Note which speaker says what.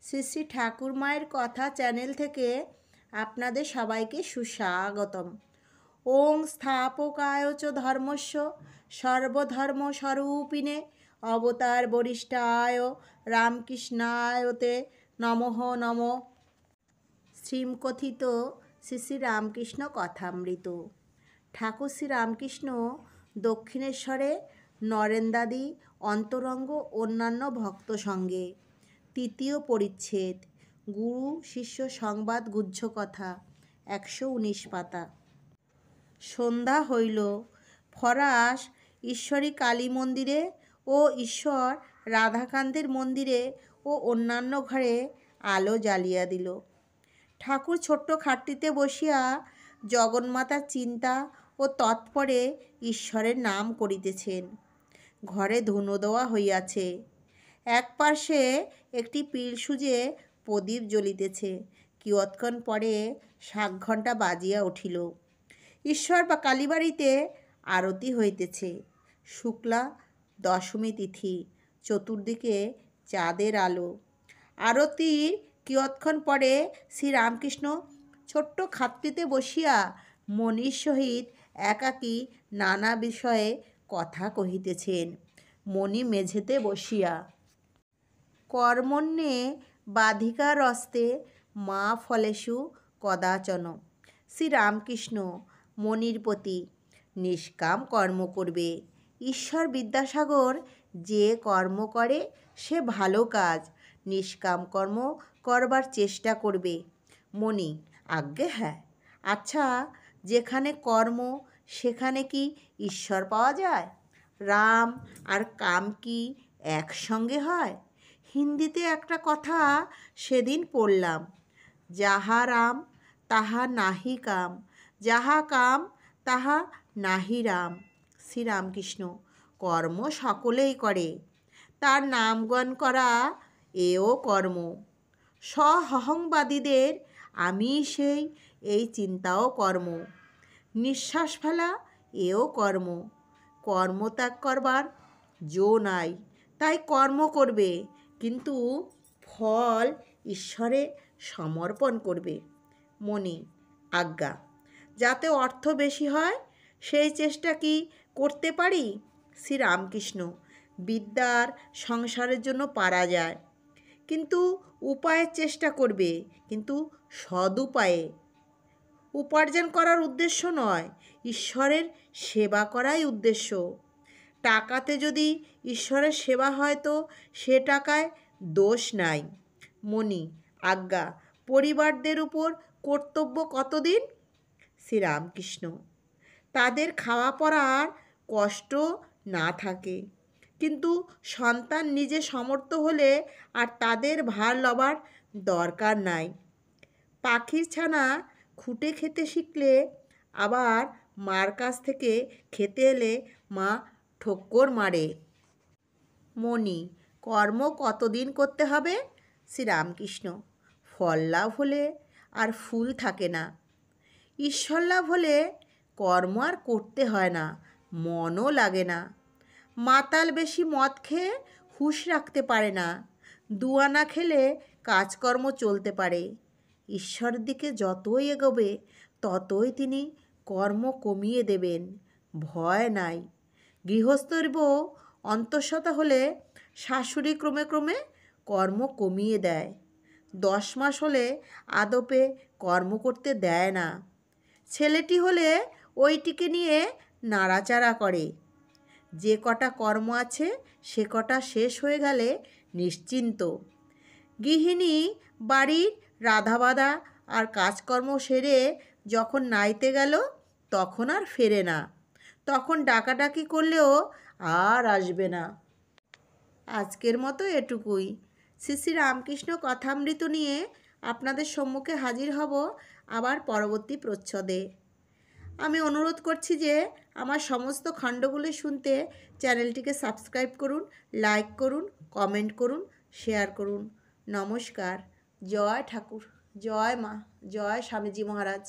Speaker 1: শ্রী শ্রী ঠাকুর মায়ের কথা চ্যানেল থেকে আপনাদের সবাইকে সুস্বাগতম। ওং স্থাপকায় চ ধর্মস্য সর্বধর্ম স্বরূপিণে অবতার বরিষ্ঠায় রামকৃষ্ণায়তে নমঃ নমঃ। শ্রীমকথিত শ্রী শ্রী রামকৃষ্ণ কথামৃত। ঠাকুর শ্রী রামকৃষ্ণ দক্ষিণেশ্বরে নরেন্দাদি অন্তরঙ্গ অন্যান্য ভক্ত সঙ্গে। তৃতীয় পরিচ্ছেদ। গুরু শিষ্য সংবাদ গুহ্য কথা, 119 পাতা। সন্ধ্যা হইল। ফরাস ঈশ্বরী কালী মন্দিরে ও ঈশ্বর রাধাকান্তের মন্দিরে ও অন্যান্য ঘরে আলো জ্বালিয়া দিল। ঠাকুর ছোট্ট খাটটিতে বসিয়া জগন্মাতার চিন্তা ও তৎপরে ঈশ্বরের নাম করিতেছেন। ঘরে ধুনো দেওয়া হইয়াছে। এক পার্শ্বে একটি পিল সুজে প্রদীপ জ্বলিতেছে। কিয়ৎক্ষণ পরে 7 ঘণ্টা বাজিয়া উঠিল। ঈশ্বর বা কালীবাড়িতে আরতি হইতেছে। শুক্লা দশমী তিথি, চতুর্দিকে চাঁদের আলো। আরতির কিয়ৎক্ষণ পরে শ্রীরামকৃষ্ণ ছোট্ট খাটটিতে বসিয়া মনির সহিত একাকী নানা বিষয়ে কথা কহিতেছেন। মণি মেঝেতে বসিয়া। কর্মণ্যে বাধিকারস্তে মা ফলেষু কদাচন। শ্রীরামকৃষ্ণ মনির প্রতি নিষ্কাম কর্ম করবে। ঈশ্বর বিদ্যাসাগর যে কর্ম করে সে ভালো কাজ, নিষ্কাম কর্ম করবার চেষ্টা করবে। মণি: আজ্ঞে হ্যাঁ। আচ্ছা, যেখানে কর্ম সেখানে কি ঈশ্বর পাওয়া যায়? রাম আর কাম কি একসঙ্গে হয়? হিন্দিতে একটা কথা সেদিন পড়লাম, যাহা রাম তাহা নাহি কাম, যাহা কাম তাহা নাহি রাম। শ্রীরামকৃষ্ণ: কর্ম সকলেই করে, তার নামগান করা এও কর্ম। স্বহংবাদীদের আমি সেই, এই চিন্তাও কর্ম। নিঃশ্বাস ফেলা এও কর্ম। কর্মত্যাগ করবার জো নাই, তাই কর্ম করবে, কিন্তু ফল ঈশ্বরে সমর্পণ করবে। মণি: আজ্ঞা। যাতে অর্থ বেশি হয় সেই চেষ্টা কি করতে পারি? শ্রীরামকৃষ্ণ: বিদ্যার সংসারের জন্য পারা যায়, কিন্তু উপায়ের চেষ্টা করবে, কিন্তু সদুপায়ে। উপার্জন করার উদ্দেশ্য নয়, ঈশ্বরের সেবা করাই উদ্দেশ্য। টাকাতে যদি ঈশ্বরের সেবা হয় তো সে টাকায় দোষ নাই। মণি: আজ্ঞা। পরিবারদের উপর কর্তব্য কতদিন? শ্রীরামকৃষ্ণ: তাদের খাওয়া পরার কষ্ট না থাকে, কিন্তু সন্তান নিজে সমর্থ হলে আর তাদের ভার লবার দরকার নাই। পাখির ছানা খুঁটে খেতে শিখলে, আবার মার কাছ থেকে খেতে এলে মা ঠোক্কর মারে। মণি: কর্ম কতদিন করতে হবে? শ্রীরামকৃষ্ণ: ফল লাভ হলে আর ফুল থাকে না। ঈশ্বর লাভ হলে কর্ম আর করতে হয় না, মনও লাগে না। মাতাল বেশি মদ খেয়ে হুঁশ রাখতে পারে না। 2 আনা খেলে কাজকর্ম চলতে পারে। ঈশ্বরের দিকে যতই এগোবে ততই তিনি কর্ম কমিয়ে দেবেন, ভয় নাই। গৃহস্থের বউ অন্তঃসত্ত্বা হলে শাশুড়ি ক্রমে ক্রমে কর্ম কমিয়ে দেয়। 10 মাস হলে আদপে কর্ম করতে দেয় না। ছেলেটি হলে ওইটিকে নিয়ে নাড়াচাড়া করে। যে কটা কর্ম আছে সে কটা শেষ হয়ে গেলে নিশ্চিন্ত। গৃহিণী বাড়ির রাধাবাধা আর কাজকর্ম সেরে যখন নাইতে গেল তখন আর ফেরে না, তখন ডাকাডাকি করলেও আর আসবে না। আজকের মতো এটুকুই। শ্রী শ্রী রামকৃষ্ণ কথামৃত নিয়ে আপনাদের সম্মুখে হাজির হব আবার পরবর্তী প্রচ্ছদে। আমি অনুরোধ করছি যে আমার সমস্ত খণ্ডগুলি শুনতে চ্যানেলটিকে সাবস্ক্রাইব করুন, লাইক করুন, কমেন্ট করুন, শেয়ার করুন। নমস্কার। জয় ঠাকুর, জয় মা, জয় স্বামীজি মহারাজ।